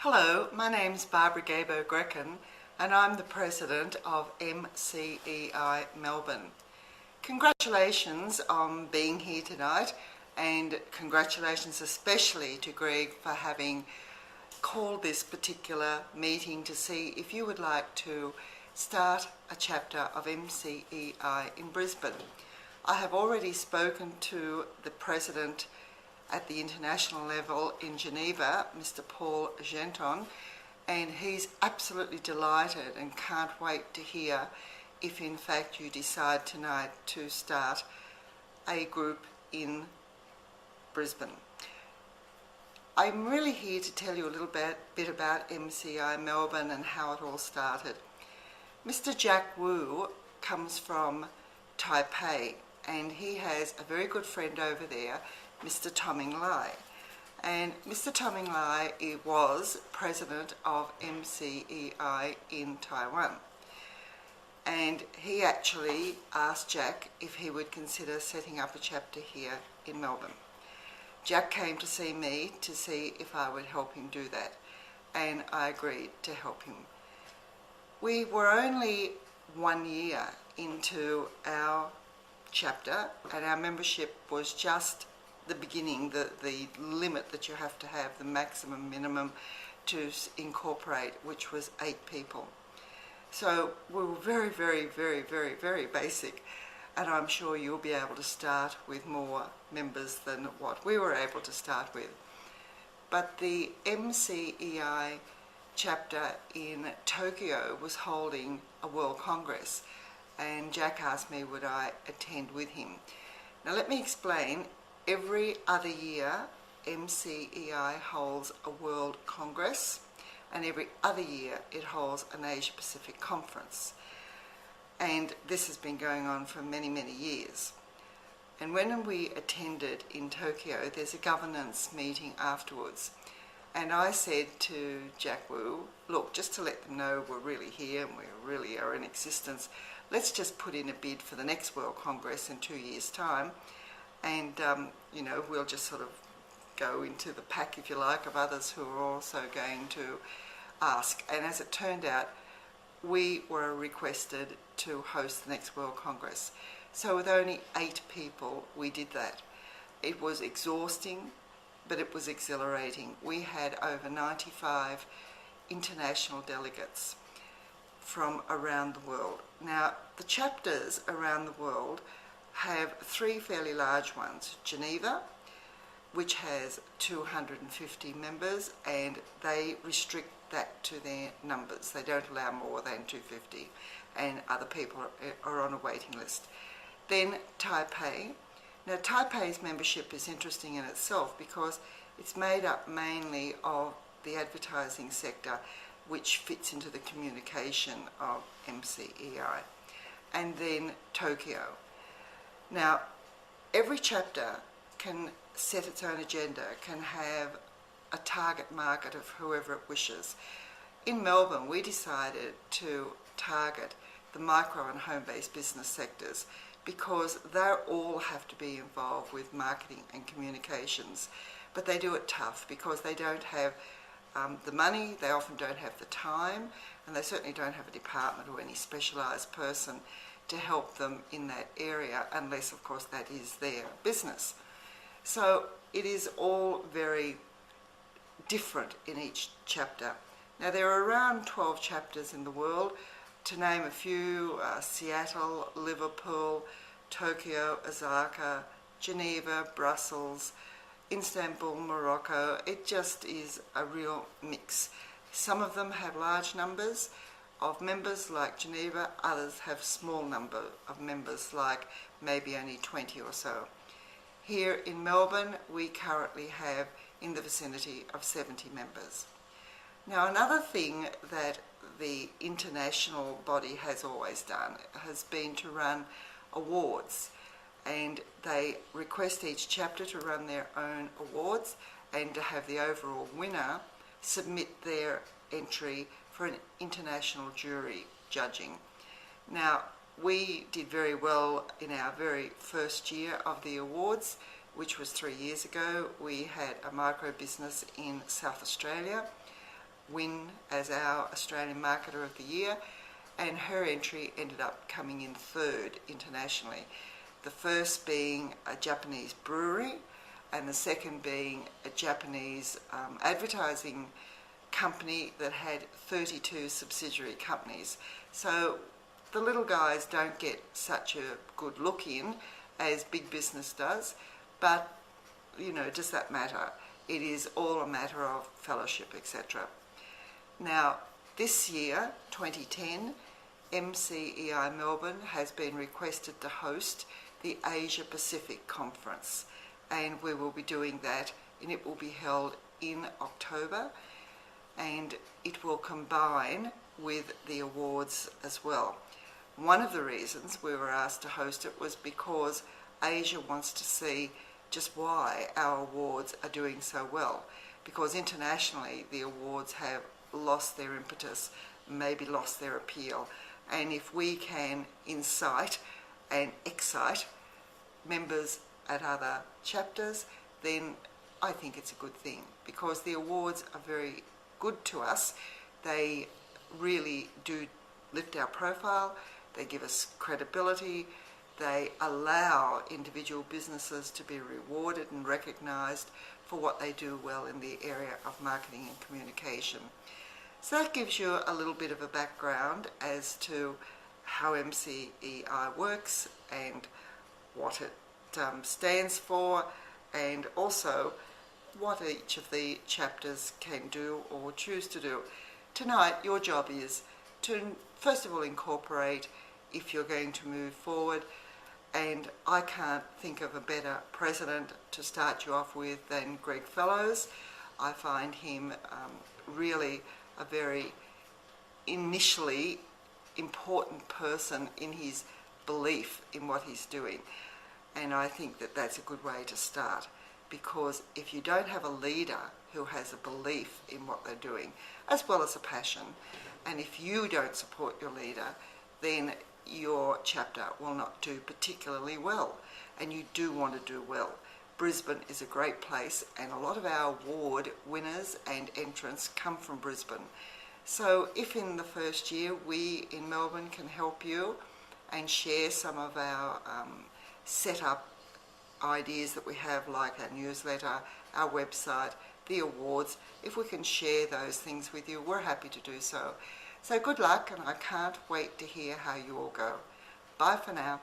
Hello, my name's Barbara Gabo-Grecken and I'm the President of MCEI Melbourne. Congratulations on being here tonight, and congratulations especially to Greg for having called this particular meeting to see if you would like to start a chapter of MCEI in Brisbane. I have already spoken to the President at the international level in Geneva, Mr. Paul Genton, and he's absolutely delighted and can't wait to hear if in fact you decide tonight to start a group in Brisbane. I'm really here to tell you a little bit about MCEI Melbourne and how it all started. Mr. Jack Wu comes from Taipei, and he has a very good friend over there, Mr. Toming Lai. And Mr. Toming Lai was president of MCEI in Taiwan. And he actually asked Jack if he would consider setting up a chapter here in Melbourne. Jack came to see me to see if I would help him do that, and I agreed to help him. We were only 1 year into our chapter, and our membership was just the beginning, the limit that you have to have, the maximum minimum to incorporate, which was 8 people. So we were very, very, very, very, very basic, and I'm sure you'll be able to start with more members than what we were able to start with. But the MCEI chapter in Tokyo was holding a World Congress, and Jack asked me would I attend with him. Now let me explain. Every other year, MCEI holds a World Congress, and every other year it holds an Asia Pacific Conference. And this has been going on for many, many years. And when we attended in Tokyo, there's a governance meeting afterwards. And I said to Jack Wu, look, just to let them know we're really here and we really are in existence, let's just put in a bid for the next World Congress in 2 years' time. And, we'll just sort of go into the pack, if you like, of others who are also going to ask. And as it turned out, we were requested to host the next World Congress. So with only 8 people, we did that. It was exhausting, but it was exhilarating. We had over 95 international delegates from around the world. Now, the chapters around the world have 3 fairly large ones. Geneva, which has 250 members, and they restrict that to their numbers. They don't allow more than 250, and other people are on a waiting list. Then Taipei. Now Taipei's membership is interesting in itself because it's made up mainly of the advertising sector, which fits into the communication of MCEI. And then Tokyo. Now, every chapter can set its own agenda, can have a target market of whoever it wishes. In Melbourne, we decided to target the micro and home-based business sectors because they all have to be involved with marketing and communications. But they do it tough because they don't have the money, they often don't have the time, and they certainly don't have a department or any specialised person to help them in that area, unless of course that is their business. So it is all very different in each chapter. Now there are around 12 chapters in the world. To name a few, Seattle, Liverpool, Tokyo, Osaka, Geneva, Brussels, Istanbul, Morocco. It just is a real mix. Some of them have large numbers of members like Geneva, others have small number of members like maybe only 20 or so. Here in Melbourne we currently have in the vicinity of 70 members. Now another thing that the international body has always done has been to run awards, and they request each chapter to run their own awards and to have the overall winner submit their entry for an international jury judging. Now, we did very well in our very first year of the awards, which was 3 years ago. We had a micro business in South Australia win as our Australian Marketer of the Year, and her entry ended up coming in third internationally. The first being a Japanese brewery, and the second being a Japanese advertising company that had 32 subsidiary companies. So the little guys don't get such a good look in as big business does, but does that matter? It is all a matter of fellowship, etc. Now, this year, 2010, MCEI Melbourne has been requested to host the Asia Pacific Conference, and we will be doing that, and it will be held in October, and it will combine with the awards as well. One of the reasons we were asked to host it was because Asia wants to see just why our awards are doing so well, because internationally the awards have lost their impetus, maybe lost their appeal, and if we can incite and excite members at other chapters, then I think it's a good thing, because the awards are very good to us. They really do lift our profile, they give us credibility, they allow individual businesses to be rewarded and recognised for what they do well in the area of marketing and communication. So that gives you a little bit of a background as to how MCEI works and what it stands for, and also what each of the chapters can do or choose to do. Tonight, your job is to first of all incorporate if you're going to move forward, and I can't think of a better president to start you off with than Greg Fellows. I find him really a very initially important person in his belief in what he's doing, and I think that that's a good way to start, because if you don't have a leader who has a belief in what they're doing as well as a passion, and if you don't support your leader, then your chapter will not do particularly well, and you do want to do well. Brisbane is a great place, and a lot of our award winners and entrants come from Brisbane. So if in the first year we in Melbourne can help you and share some of our setup ideas that we have, like our newsletter, our website, the awards, if we can share those things with you, we're happy to do so. So good luck, and I can't wait to hear how you all go. Bye for now.